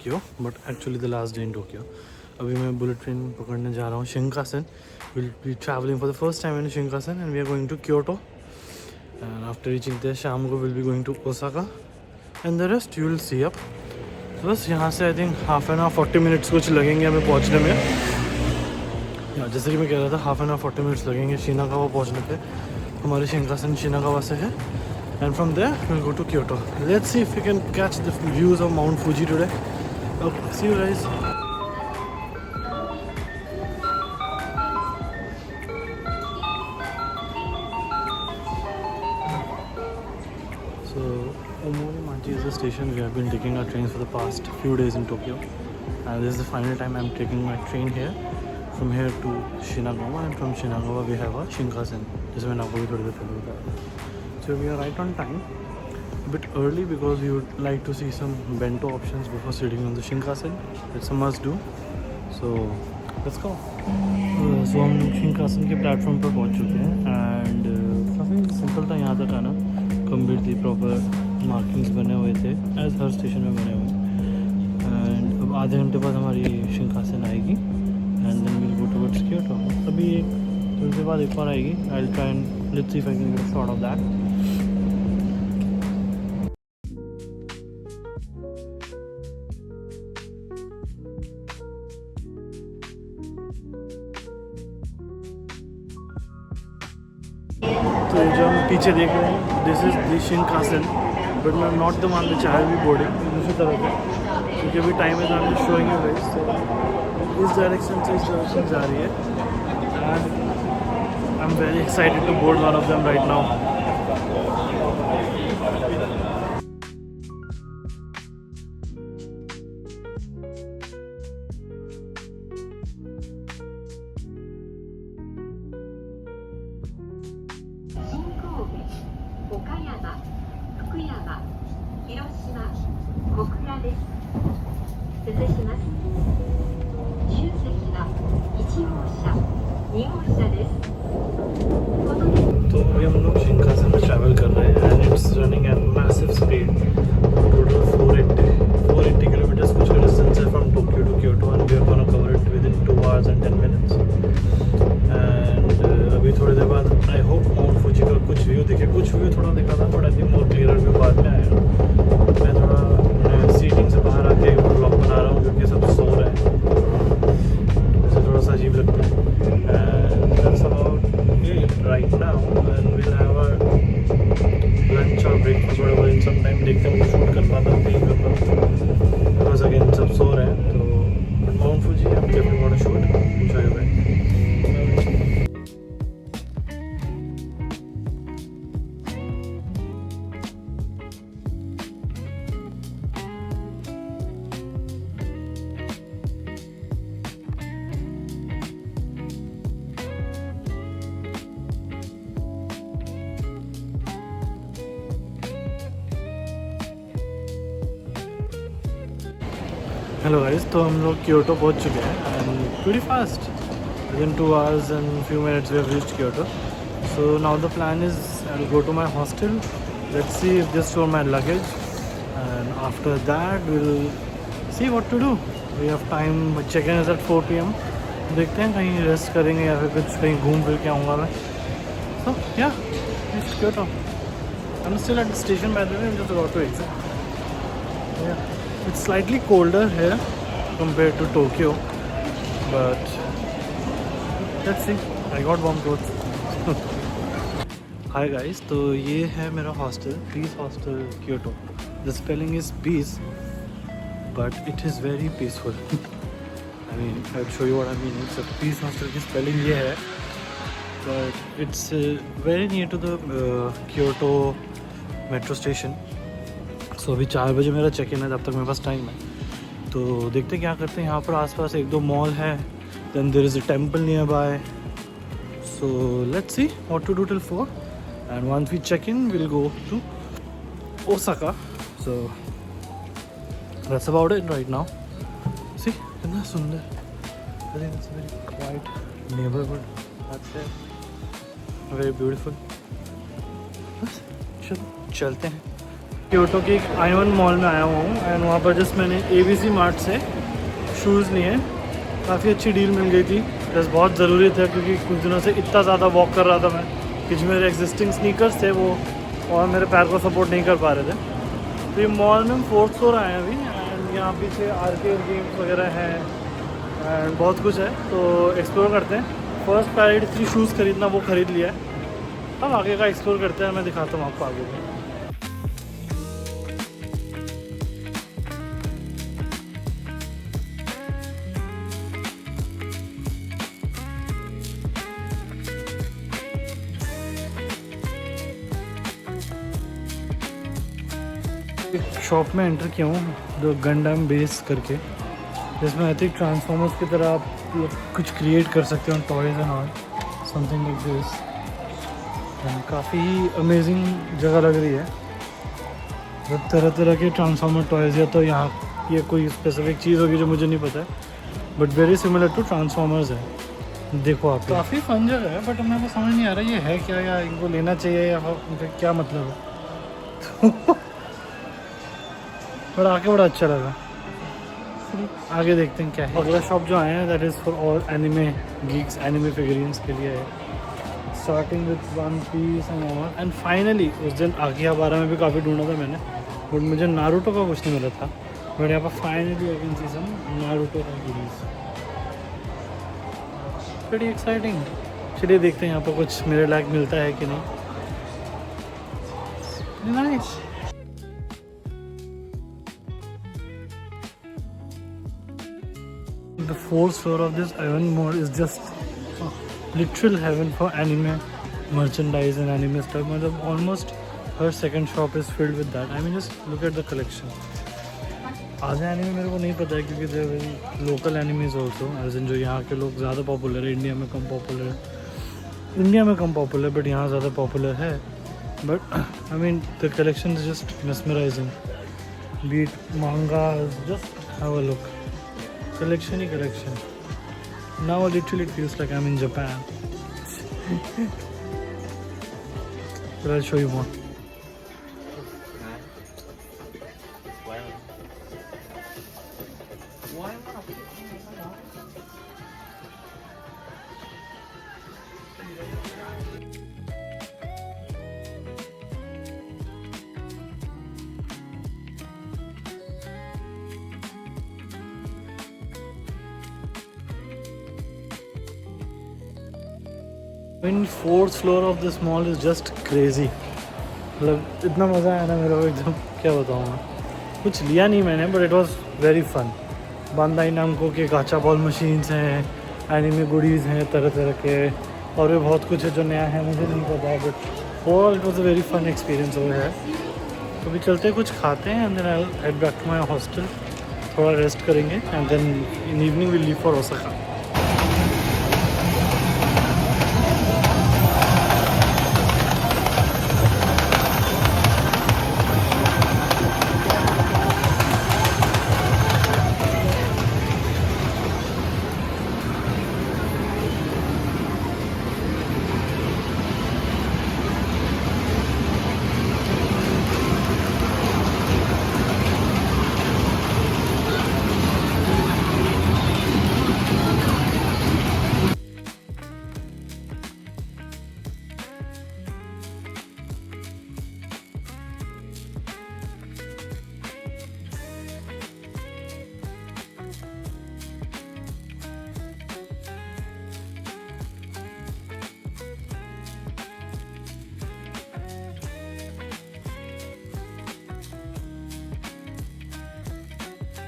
Tokyo but actually the last day in Tokyo. अभी मैं bullet train पकड़ने जा रहा हूँ Shinkansen. Will be travelling for the first time in Shinkansen and we are going to Kyoto and after reaching there शाम को will be going to Osaka and the rest you will see up. बस यहाँ से I think half an hour 40 minutes कुछ लगेंगे हमें पहुँचने में। जैसे कि मैं कह रहा था हाफ एन आवर 40 मिनट्स लगेंगे शिनागावा पहुँचने पे। हमारे शिंकानसेन शिनागावा से है and from there we'll go to Kyoto. Let's see if we can catch the views of Mount Fuji today. Okay, see you guys. So Omori-Machi is the station. We have been taking our trains for the past few days in Tokyo and this is the final time I'm taking my train here. From here to Shinagawa and from Shinagawa we have a Shinkansen. जिसमें मैंने आपको भी थोड़ी देर पहले बताया। So we are right on time, a bit early because we would like to see some bento options before sitting on the Shinkansen. It's a must do. So let's go. So हम Shinkansen के platform पर पहुंच चुके हैं and काफ़ी simple था यहाँ तक आना। कंप्लीट थी, प्रॉपर मार्किंग्स बने हुए थे एज हर स्टेशन में बने हुए एंड अब आधे घंटे बाद हमारी शिंकानसेन आएगी and then will go towards Kyoto. अभी थोड़ी देर बाद एक बार आएगी। I will try and let's see if I can get a shot of that. तो जो हम पीछे देख रहे हैं this is the shinkansen but मैं not the one which I will be boarding दूसरी तरफ है क्योंकि अभी टाइम है तो I am just showing you guys. तो इस डायरेक्शन से इस डायरेक्शन जा रही है and I am very excited to board one of them right now. तो अभी हम लोग शिंकानसेन में ट्रैवल कर रहे हैं and it's running at massive speed. Total 480 kilometres कुछ का डिस्टेंस है from Tokyo to Kyoto and we are gonna cover it within 2 hours and 10 minutes and अभी थोड़ी देर बाद आई होप माउंट फूजी का कुछ व्यू दिखे। कुछ व्यू थोड़ा दिखा था but I think more clear view बाद में आएगा। मैं थोड़ा सीटिंग से बाहर आके ब्लॉग बना रहा हूँ क्योंकि सब सो रहे हैं, मुझे थोड़ा सा अजीब लगता है। And that's about it right now and we'll have our lunch or breakfast whatever in some time। देखते हैं वो शूट कर पाता हूँ नहीं कर पाता बिकॉज अगेन सब सो रहे हैं। तो mount Fuji I'm definitely going to shoot. Enjoy your day. Hello guys, तो हम लोग क्योटो पहुंच चुके हैं and pretty fast with in 2 hours and few minutes we have reached Kyoto. So now the plan is I'll go to my hostel. Let's see if they store my luggage and after that we'll see what to do. We have time. Check-in is at 4 PM. देखते हैं कहीं rest करेंगे या फिर कुछ कहीं घूम फिर के आऊँगा मैं। So yeah, it's Kyoto. I'm still at the station by the way. I'm just about to exit. Yeah. It's slightly colder here compared to Tokyo, but let's see. I got warm clothes. Hi guys, तो ये है मेरा hostel, Peace Hostel Kyoto. The spelling is peace, but it is very peaceful. I mean, I'll show you what I mean. So Peace Hostel की spelling ये है, but it's very near to the Kyoto metro station. सो अभी 4 बजे मेरा check in है, तब तक मेरे पास टाइम है। तो देखते क्या करते हैं। यहाँ पर आसपास 1-2 मॉल है, then there is a temple nearby. So let's see what to do till 4 and once we check in will go to Osaka. So that's about it right now. See कितना सुंदर, I think it's very quiet neighbourhood, that's it, very beautiful. बस चलो चलते हैं। Kyoto के एक Ivan mall में आया हुआ हूँ एंड वहाँ पर जस्ट मैंने ABC मार्ट से शूज़ लिए। काफ़ी अच्छी डील मिल गई थी, बस बहुत ज़रूरी था क्योंकि कुछ दिनों से इतना ज़्यादा वॉक कर रहा था मैं कि जो मेरे एग्जिस्टिंग स्नीकर्स थे वो और मेरे पैर को सपोर्ट नहीं कर पा रहे थे। तो ये मॉल में हम 4th फ्लोर आए हैं अभी एंड यहाँ पीछे आर्केड गेम्स वगैरह हैं एंड बहुत कुछ है, तो एक्सप्लोर करते हैं। फर्स्ट प्रायोरिटी थी शूज़ खरीदना, वो ख़रीद लिया है। हम आगे का एक्सप्लोर करते हैं, मैं दिखाता हूँ आपको आगे भी। एक शॉप में एंटर किया हूँ जो गंडम बेस करके, जिसमें आई थिंक ट्रांसफॉर्मर्स की तरह आप कुछ क्रिएट कर सकते हो, toys and all something like this. काफ़ी अमेजिंग जगह लग रही है, जब तरह तरह के ट्रांसफॉर्मर टॉयज़, या तो यहाँ ये कोई स्पेसिफिक चीज़ होगी जो मुझे नहीं पता है, but very similar to Transformers है। देखो आप, काफ़ी फन जगह है, बट मेरे को समझ नहीं आ रहा ये है क्या, या इनको लेना चाहिए या फिर क्या मतलब है। बड़ा आके बड़ा अच्छा लगा। आगे देखते हैं क्या है। अगला शॉप जो आए हैं that is for all anime geeks, anime figurines के लिए है, starting with One Piece and finally उस दिन आकिहाबारा में भी काफ़ी ढूंढा था मैंने, बट मुझे नारुतो का कुछ नहीं मिला था, बट यहाँ पर finally I can see some Naruto का गिरीज। बड़ी एक्साइटिंग। चलिए देखते हैं यहाँ पर कुछ मेरे लायक मिलता है कि नहीं। Nice. The 4th floor of this Ivan Mall is just literal heaven for anime merchandise and anime stuff. मतलब almost her second shop is filled with that. I mean just look at the collection. आधे anime मेरे को नहीं पता है क्योंकि they very local animes also, as in जो यहाँ के लोग ज़्यादा पॉपुलर है, इंडिया में कम पॉपुलर, बट यहाँ ज़्यादा पॉपुलर है। But I mean the collection is just mesmerising, be it manga, just have a look, collection ही collection. Now literally it feels like I'm in Japan. But I'll show you more. In 4th floor of this mall is just crazy. मतलब इतना मज़ा आया ना मेरे को, एकदम क्या बताऊँ मैं। कुछ लिया नहीं मैंने, but it was very fun. Bandai Namco के गाचा बॉल मशीन्स हैं, एनिमे गुडीज़ हैं तरह तरह के, और भी बहुत कुछ है जो नया है मुझे नहीं पता है, but overall it was a very fun experience over है। तो अभी चलते हैं, कुछ खाते हैं and then I will head back to my hostel, थोड़ा रेस्ट करेंगे and then in evening will leave for Osaka.